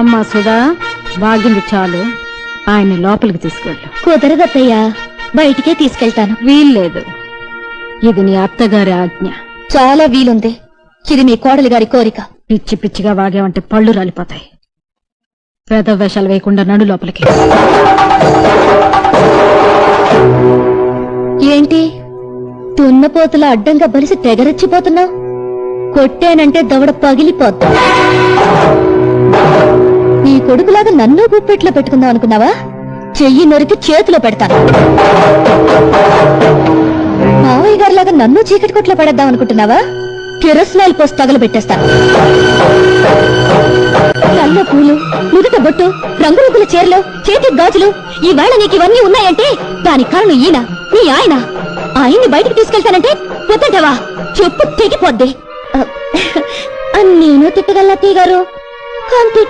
అమ్మా సుధా, వాగింది చాలు, ఆయన లోపలికి తీసుకెళ్ళు. కుదరదత్తయ్యా, బయటికే తీసుకెళ్తాను. వీల్లేదు, ఇది నీ అత్తగారి ఆజ్ఞ. చాలా వీలుంది, ఇది మీ కోడలి గారి కోరిక. పిచ్చి పిచ్చిగా వాగావంటే పళ్ళు రాలిపోతాయి. పేద వేషాలు వేయకుండా నడు లోపలికి. ఏంటి తున్నపోతుల అడ్డంగా బలిసి తెగరెచ్చిపోతున్నావు? కొట్టానంటే దవడ పగిలిపోద్ది. నీ కొడుకులాగా నన్ను గుప్పెట్లో పెట్టుకుందాం అనుకున్నావా? చెయ్యి నరికి చేతిలో పెడతాను. మావయ్య గారిలాగా నన్ను చీకటి కొట్లో పడేద్దాం అనుకుంటున్నావా? కిరసనాయిల్ పోసి తగలబెట్టేస్తాను. కళ్ళ పూలు, నుదుట బొట్టు, రంగురంగుల చీరలు, చేతి గాజులు, ఈవేళ నీకు ఇవన్నీ ఉన్నాయంటే దానికి కారణం ఈయన, నీ ఆయన. ఆయన్ని బయటికి తీసుకెళ్తానంటే పొద్దంటావా? చెప్పు తెగిపోద్ది. నేను తిట్టగలనా అత్తయ్య గారు?